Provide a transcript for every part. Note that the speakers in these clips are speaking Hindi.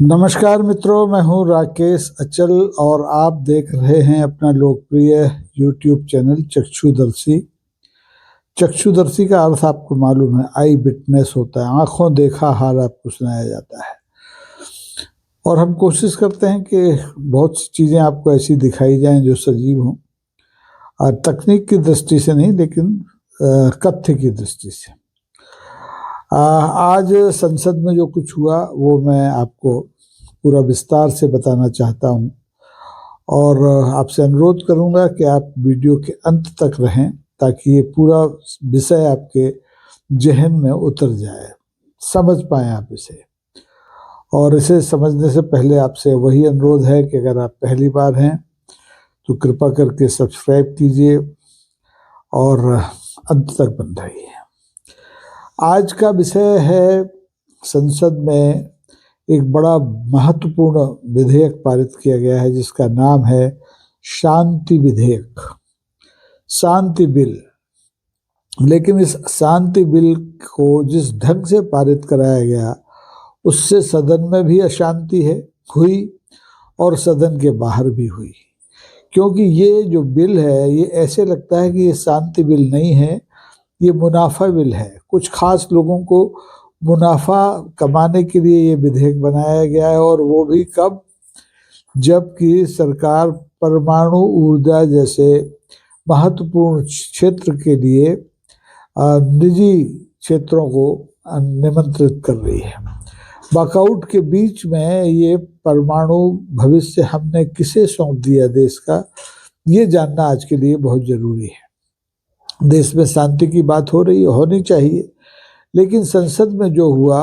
नमस्कार मित्रों, मैं हूं राकेश अचल और आप देख रहे हैं अपना लोकप्रिय YouTube चैनल चक्षुदर्शी। चक्षुदर्शी का अर्थ आपको मालूम है, आई विटनेस होता है, आंखों देखा हाल आपको सुनाया जाता है। और हम कोशिश करते हैं कि बहुत सी चीज़ें आपको ऐसी दिखाई जाएं जो सजीव हों, और तकनीक की दृष्टि से नहीं लेकिन कथ्य की दृष्टि से। आज संसद में जो कुछ हुआ वो मैं आपको पूरा विस्तार से बताना चाहता हूं और आपसे अनुरोध करूंगा कि आप वीडियो के अंत तक रहें ताकि ये पूरा विषय आपके जहन में उतर जाए, समझ पाएं आप इसे। और इसे समझने से पहले आपसे वही अनुरोध है कि अगर आप पहली बार हैं तो कृपा करके सब्सक्राइब कीजिए और अंत तक बने रहिए। आज का विषय है, संसद में एक बड़ा महत्वपूर्ण विधेयक पारित किया गया है जिसका नाम है शांति विधेयक, शांति बिल। लेकिन इस शांति बिल को जिस ढंग से पारित कराया गया उससे सदन में भी अशांति हुई और सदन के बाहर भी हुई, क्योंकि ये जो बिल है ये ऐसे लगता है कि ये शांति बिल नहीं है, ये मुनाफा बिल है। कुछ खास लोगों को मुनाफा कमाने के लिए ये विधेयक बनाया गया है, और वो भी कब, जबकि सरकार परमाणु ऊर्जा जैसे महत्वपूर्ण क्षेत्र के लिए निजी क्षेत्रों को निमंत्रित कर रही है। वॉकआउट के बीच में ये परमाणु भविष्य हमने किसे सौंप दिया देश का, ये जानना आज के लिए बहुत जरूरी है। देश में शांति की बात हो रही है, होनी चाहिए, लेकिन संसद में जो हुआ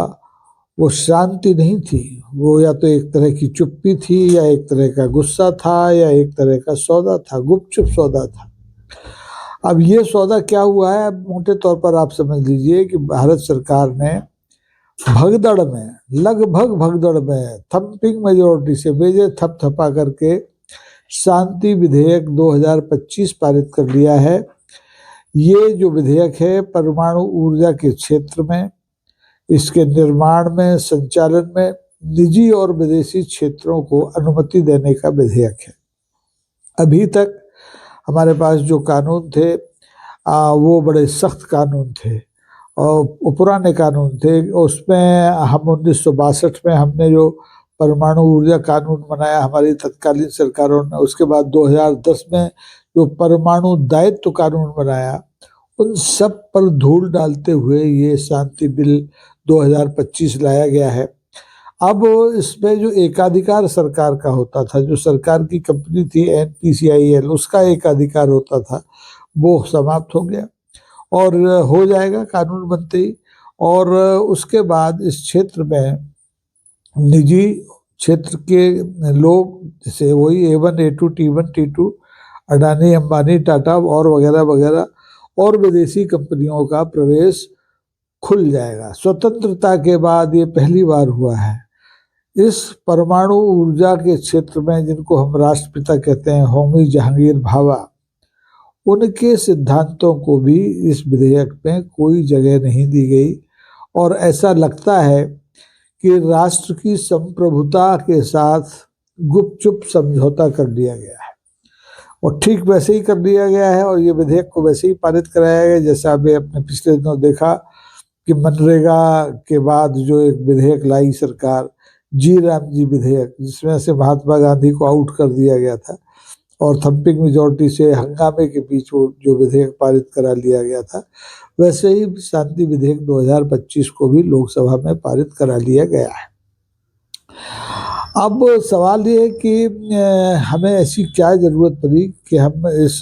वो शांति नहीं थी। वो या तो एक तरह की चुप्पी थी, या एक तरह का गुस्सा था, या एक तरह का सौदा था, गुपचुप सौदा था। अब ये सौदा क्या हुआ है, अब मोटे तौर पर आप समझ लीजिए कि भारत सरकार ने लगभग भगदड़ में थम्पिंग मेजोरिटी से बेजे थपथपा करके शांति विधेयक 2025 पारित कर लिया है। ये जो विधेयक है परमाणु ऊर्जा के क्षेत्र में, इसके निर्माण में, संचालन में निजी और विदेशी क्षेत्रों को अनुमति देने का विधेयक है। अभी तक हमारे पास जो कानून थे वो बड़े सख्त कानून थे और पुराने कानून थे। उसमें हम 1962 में हमने जो परमाणु ऊर्जा कानून बनाया हमारी तत्कालीन सरकारों ने, उसके बाद 2010 में जो परमाणु दायित्व कानून बनाया, उन सब पर धूल डालते हुए ये शांति बिल 2025 लाया गया है। अब इसमें जो एकाधिकार सरकार का होता था, जो सरकार की कंपनी थी NPCIL, उसका एकाधिकार होता था, वो समाप्त हो गया और हो जाएगा कानून बनते ही। और उसके बाद इस क्षेत्र में निजी क्षेत्र के लोग, जैसे वही A1, A2, T1, T2, Adani, Ambani, Tata और वगैरह वगैरह, और विदेशी कंपनियों का प्रवेश खुल जाएगा। स्वतंत्रता के बाद ये पहली बार हुआ है। इस परमाणु ऊर्जा के क्षेत्र में, जिनको हम राष्ट्रपिता कहते हैं, होमी जहांगीर भाभा, उनके सिद्धांतों को भी इस विधेयक में कोई जगह नहीं दी गई। और ऐसा लगता है कि राष्ट्र की संप्रभुता के साथ गुपचुप समझौता कर लिया गया है, और ठीक वैसे ही कर दिया गया है। और ये विधेयक को वैसे ही पारित कराया गया जैसा अभी आपने पिछले दिनों देखा कि मनरेगा के बाद जो एक विधेयक लाई सरकार, जी राम जी विधेयक, जिसमें से महात्मा गांधी को आउट कर दिया गया था और थम्पिंग मेजोरिटी से हंगामे के बीच वो जो विधेयक पारित करा लिया गया था, वैसे ही शांति विधेयक 2025 को भी लोकसभा में पारित करा लिया गया है। अब सवाल ये है कि हमें ऐसी क्या जरूरत पड़ी कि हम इस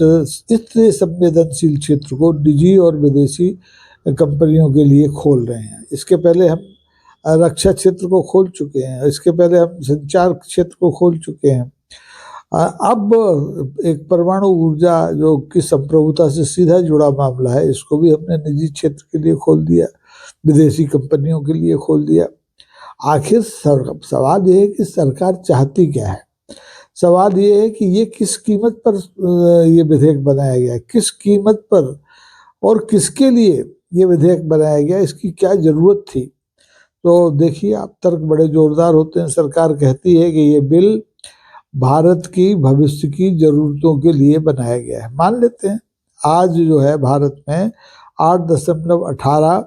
इतने संवेदनशील क्षेत्र को निजी और विदेशी कंपनियों के लिए खोल रहे हैं। इसके पहले हम रक्षा क्षेत्र को खोल चुके हैं, इसके पहले हम संचार क्षेत्र को खोल चुके हैं। अब एक परमाणु ऊर्जा जो कि संप्रभुता से सीधा जुड़ा मामला है, इसको भी हमने निजी क्षेत्र के लिए खोल दिया, विदेशी कंपनियों के लिए खोल दिया। आखिर सवाल ये है कि सरकार चाहती क्या है। सवाल ये है कि ये किस कीमत पर ये विधेयक बनाया गया है, किस कीमत पर और किसके लिए ये विधेयक बनाया गया, इसकी क्या जरूरत थी। तो देखिए आप, तर्क बड़े जोरदार होते हैं। सरकार कहती है कि ये बिल भारत की भविष्य की जरूरतों के लिए बनाया गया है। मान लेते हैं आज जो है भारत में 8.18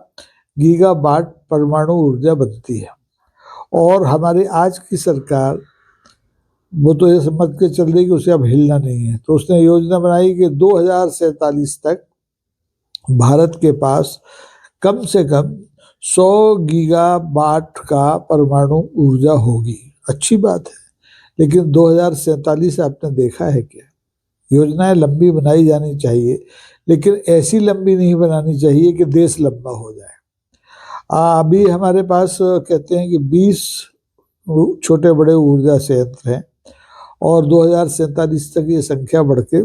गीगावाट परमाणु ऊर्जा बनती है, और हमारी आज की सरकार वो तो ये समझ के चल रही कि उसे अब हिलना नहीं है। तो उसने योजना बनाई कि 2047 तक भारत के पास कम से कम 100 गीगावाट का परमाणु ऊर्जा होगी। अच्छी बात है, लेकिन 2047 आपने देखा है क्या? योजनाएं लंबी बनाई जानी चाहिए, लेकिन ऐसी लंबी नहीं बनानी चाहिए कि देश लंबा हो जाए। अभी हमारे पास कहते हैं कि 20 छोटे बड़े ऊर्जा संयंत्र हैं, और 2047 तक ये संख्या बढ़ के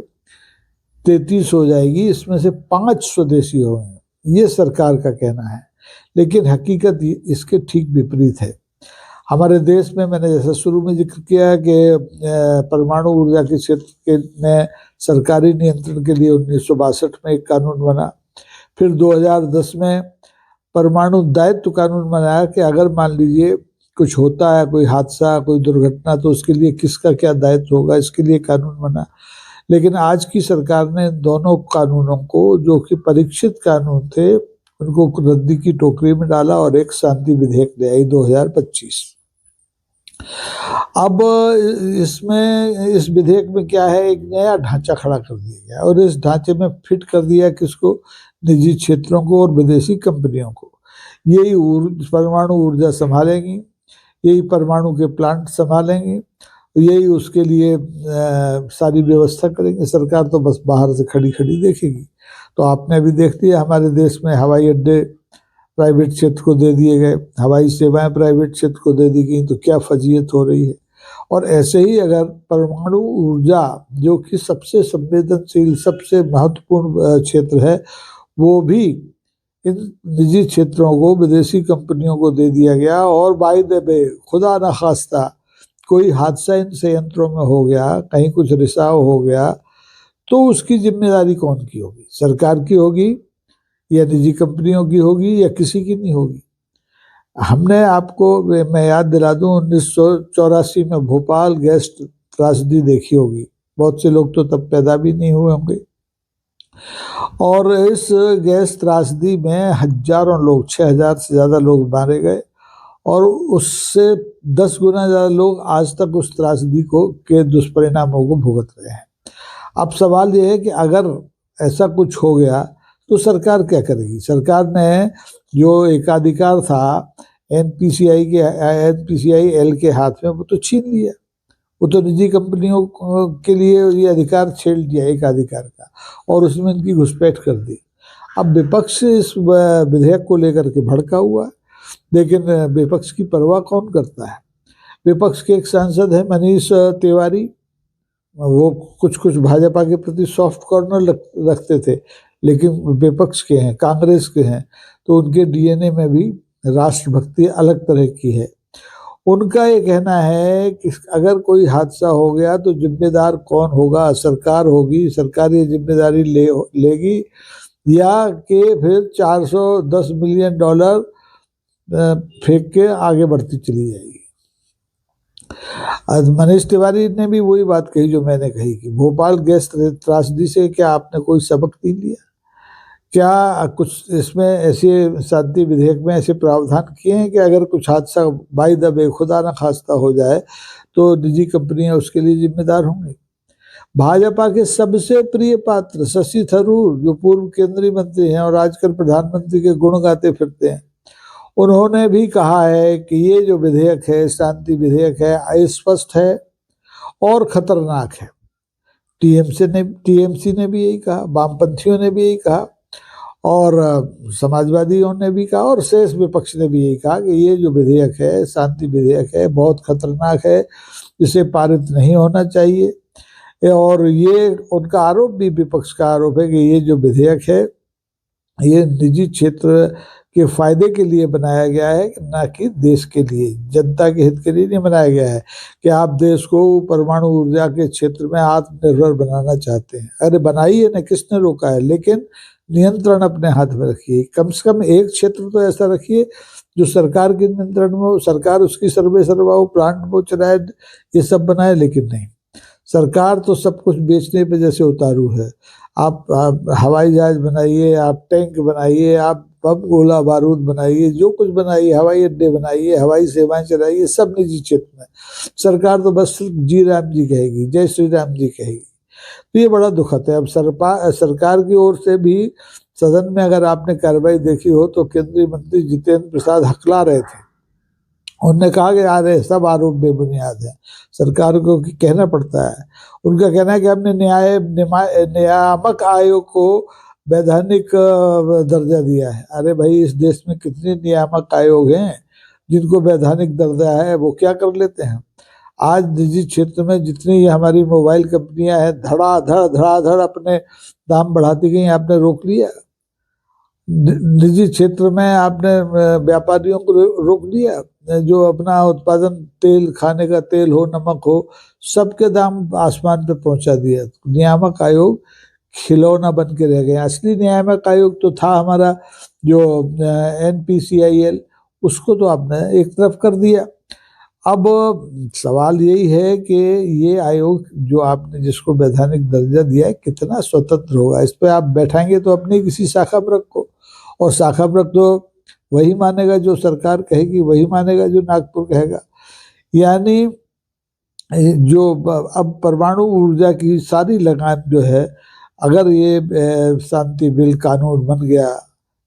33 हो जाएगी। इसमें से 5 स्वदेशी होंगे, ये सरकार का कहना है, लेकिन हकीकत इसके ठीक विपरीत है। हमारे देश में, मैंने जैसा शुरू में जिक्र किया कि परमाणु ऊर्जा के क्षेत्र में सरकारी नियंत्रण के लिए 1962 में एक कानून बना। फिर 2010 में परमाणु दायित्व कानून बनाया कि अगर मान लीजिए कुछ होता है, कोई हादसा, कोई दुर्घटना, तो उसके लिए किसका क्या दायित्व होगा, इसके लिए कानून बना। लेकिन आज की सरकार ने दोनों कानूनों को, जो कि परीक्षित कानून थे, उनको रद्दी की टोकरी में डाला और एक शांति विधेयक ले आई 2025। अब इसमें, इस विधेयक में क्या है, एक नया ढांचा खड़ा कर दिया गया, और इस ढांचे में फिट कर दिया किसको? निजी क्षेत्रों को और विदेशी कंपनियों को। यही परमाणु ऊर्जा संभालेंगी, यही परमाणु के प्लांट संभालेंगे, यही उसके लिए सारी व्यवस्था करेंगे। सरकार तो बस बाहर से खड़ी खड़ी देखेगी। तो आपने अभी देख लिया, हमारे देश में हवाई अड्डे प्राइवेट क्षेत्र को दे दिए गए, हवाई सेवाएं प्राइवेट क्षेत्र को दे दी गई, तो क्या फजीयत हो रही है। और ऐसे ही अगर परमाणु ऊर्जा, जो कि सबसे संवेदनशील, सबसे महत्वपूर्ण क्षेत्र है, वो भी इन निजी क्षेत्रों को, विदेशी कंपनियों को दे दिया गया, और बाय द वे, खुदा न खास्ता कोई हादसा इन संयंत्रों में हो गया, कहीं कुछ रिसाव हो गया, तो उसकी जिम्मेदारी कौन की होगी? सरकार की होगी, या निजी कंपनियों की होगी, या किसी की नहीं होगी? हमने आपको, मैं याद दिला दूं, 1984 में भोपाल गैस त्रासदी देखी होगी। बहुत से लोग तो तब पैदा भी नहीं हुए होंगे। और इस गैस त्रासदी में हजारों लोग, 6,000 से ज़्यादा लोग मारे गए, और उससे 10 गुना ज़्यादा लोग आज तक उस त्रासदी के दुष्परिणामों को भुगत रहे हैं। अब सवाल ये है कि अगर ऐसा कुछ हो गया तो सरकार क्या करेगी? सरकार ने जो एकाधिकार था एनपीसीआई एल के हाथ में, वो तो छीन लिया। वो तो निजी कंपनियों के लिए ये अधिकार छेड़ दिया एकाधिकार का, और उसमें इनकी घुसपैठ कर दी। अब विपक्ष इस विधेयक को लेकर के भड़का हुआ है, लेकिन विपक्ष की परवाह कौन करता है? विपक्ष के एक सांसद है मनीष तिवारी, वो कुछ कुछ भाजपा के प्रति सॉफ्ट कॉर्नर रखते थे, लेकिन विपक्ष के हैं, कांग्रेस के हैं, तो उनके डीएनए में भी राष्ट्रभक्ति अलग तरह की है। उनका ये कहना है कि अगर कोई हादसा हो गया तो जिम्मेदार कौन होगा? सरकार होगी, सरकार ये जिम्मेदारी लेगी, या कि फिर $410 मिलियन फेंक के आगे बढ़ती चली जाएगी। आज मनीष तिवारी ने भी वही बात कही जो मैंने कही कि भोपाल गैस त्रासदी से क्या आपने कोई सबक नहीं लिया? क्या कुछ इसमें ऐसे शांति विधेयक में ऐसे प्रावधान किए हैं कि अगर कुछ हादसा बाय द वे, खुदा न खास्ता हो जाए, तो निजी कंपनियां उसके लिए जिम्मेदार होंगी? भाजपा के सबसे प्रिय पात्र शशि थरूर, जो पूर्व केंद्रीय मंत्री हैं और आजकल प्रधानमंत्री के गुण गाते फिरते हैं, उन्होंने भी कहा है कि ये जो विधेयक है, शांति विधेयक है, अस्पष्ट है और खतरनाक है। टीएमसी ने भी यही कहा, वामपंथियों ने भी यही कहा, और समाजवादियों ने भी कहा, और शेष विपक्ष ने भी यही कहा कि ये जो विधेयक है, शांति विधेयक है, बहुत खतरनाक है, इसे पारित नहीं होना चाहिए। और ये उनका आरोप भी, विपक्ष का आरोप है कि ये जो विधेयक है, ये निजी क्षेत्र के फायदे के लिए बनाया गया है, ना कि देश के लिए, जनता के हित के लिए नहीं बनाया गया है कि आप देश को परमाणु ऊर्जा के क्षेत्र में आत्मनिर्भर बनाना चाहते हैं। अरे बनाइए ना, किसने रोका है, लेकिन नियंत्रण अपने हाथ में रखिए। कम से कम एक क्षेत्र तो ऐसा रखिए जो सरकार के नियंत्रण में हो, सरकार उसकी सर्वे सर्वा हो, प्लांट वो चलाए, ये सब बनाए, लेकिन नहीं, सरकार तो सब कुछ बेचने पे जैसे उतारू है। आप हवाई जहाज बनाइए, आप टैंक बनाइए, आप बम गोला बारूद बनाइए, जो कुछ बनाइए, हवाई अड्डे बनाइए, हवाई सेवाएं चलाइए, सब निजी क्षेत्र में। सरकार तो बस सिर्फ जी राम जी कहेगी, जय श्री राम जी कहेगी। तो ये बड़ा दुखद है। अब सरकार की ओर से भी सदन में अगर आपने कार्रवाई देखी हो तो केंद्रीय मंत्री जितेंद्र प्रसाद हकला रहे थे। उन्होंने कहा कि यार ये सब आरोप बेबुनियाद है, सरकार को कहना पड़ता है। उनका कहना है कि हमने नियामक आयोग को वैधानिक दर्जा दिया है। अरे भाई, इस देश में कितने नियामक आयोग हैं जिनको वैधानिक दर्जा है, वो क्या कर लेते हैं। आज निजी क्षेत्र में जितनी हमारी मोबाइल कंपनियां हैं, धड़ाधड़ अपने दाम बढ़ाती गई, आपने रोक लिया। निजी क्षेत्र में आपने व्यापारियों को रोक दिया, जो अपना उत्पादन, तेल, खाने का तेल हो, नमक हो, सबके दाम आसमान पे पहुंचा दिया। नियामक आयोग खिलौना बन के रह गए। असली नियामक आयोग तो था हमारा जो NPCIL, उसको तो आपने एक तरफ कर दिया। अब सवाल यही है कि ये आयोग जो आपने जिसको वैधानिक दर्जा दिया है, कितना स्वतंत्र होगा। इस पर आप बैठाएंगे तो अपनी किसी शाखा पर रखो, और शाखा पर तो वही मानेगा जो सरकार कहेगी, वही मानेगा जो नागपुर कहेगा। यानी जो अब परमाणु ऊर्जा की सारी लगाम जो है, अगर ये शांति बिल कानून बन गया,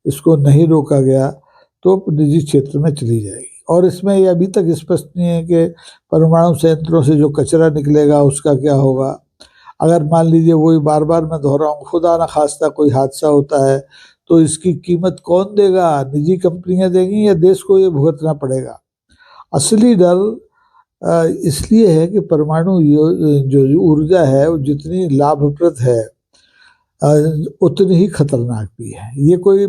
इसको नहीं रोका गया, तो निजी क्षेत्र में चली जाएगी। और इसमें ये अभी तक स्पष्ट नहीं है कि परमाणु संयंत्रों से जो कचरा निकलेगा उसका क्या होगा। अगर मान लीजिए, वही बार बार मैं दोहराऊं, खुदा न खास्ता कोई हादसा होता है तो इसकी कीमत कौन देगा? निजी कंपनियां देंगी या देश को ये भुगतना पड़ेगा? असली डर इसलिए है कि परमाणु जो ऊर्जा है वो जितनी लाभप्रद है उतनी ही खतरनाक भी है। ये कोई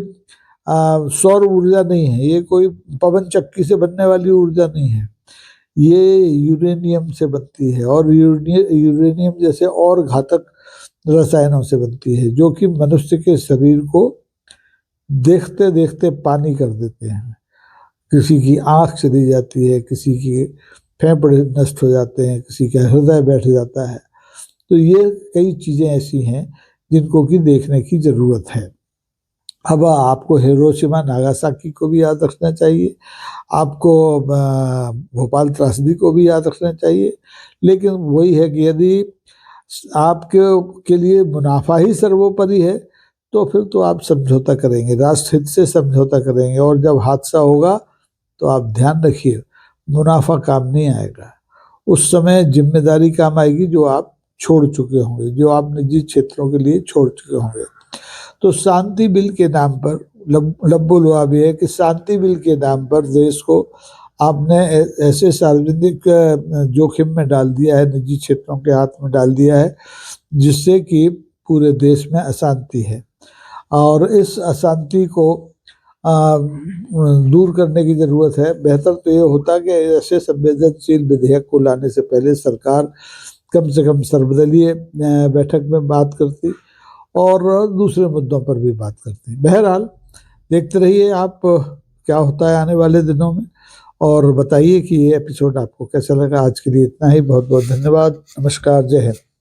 सौर ऊर्जा नहीं है, ये कोई पवन चक्की से बनने वाली ऊर्जा नहीं है, ये यूरेनियम से बनती है, और यूरेनियम जैसे और घातक रसायनों से बनती है, जो कि मनुष्य के शरीर को देखते देखते पानी कर देते हैं। किसी की आंख चली जाती है, किसी की फेफड़े नष्ट हो जाते हैं, किसी का हृदय बैठ जाता है। तो ये कई चीज़ें ऐसी हैं जिनको कि देखने की ज़रूरत है। अब आपको हिरोशिमा नागासाकी को भी याद रखना चाहिए, आपको भोपाल त्रासदी को भी याद रखना चाहिए। लेकिन वही है कि यदि आपके के लिए मुनाफा ही सर्वोपरि है तो फिर तो आप समझौता करेंगे, राष्ट्र हित से समझौता करेंगे। और जब हादसा होगा तो आप ध्यान रखिए, मुनाफा काम नहीं आएगा, उस समय जिम्मेदारी काम आएगी जो आप छोड़ चुके होंगे, जो आप निजी क्षेत्रों के लिए छोड़ चुके होंगे। तो शांति बिल के नाम पर लब्बो लुआब है कि शांति बिल के नाम पर देश को आपने ऐसे सार्वजनिक जोखिम में डाल दिया है, निजी क्षेत्रों के हाथ में डाल दिया है, जिससे कि पूरे देश में अशांति है। और इस अशांति को दूर करने की ज़रूरत है। बेहतर तो ये होता कि ऐसे संवेदनशील विधेयक को लाने से पहले सरकार कम से कम सर्वदलीय बैठक में बात करती और दूसरे मुद्दों पर भी बात करती। बहरहाल देखते रहिए आप क्या होता है आने वाले दिनों में, और बताइए कि ये एपिसोड आपको कैसा लगा। आज के लिए इतना ही, बहुत बहुत धन्यवाद, नमस्कार, जय हिंद।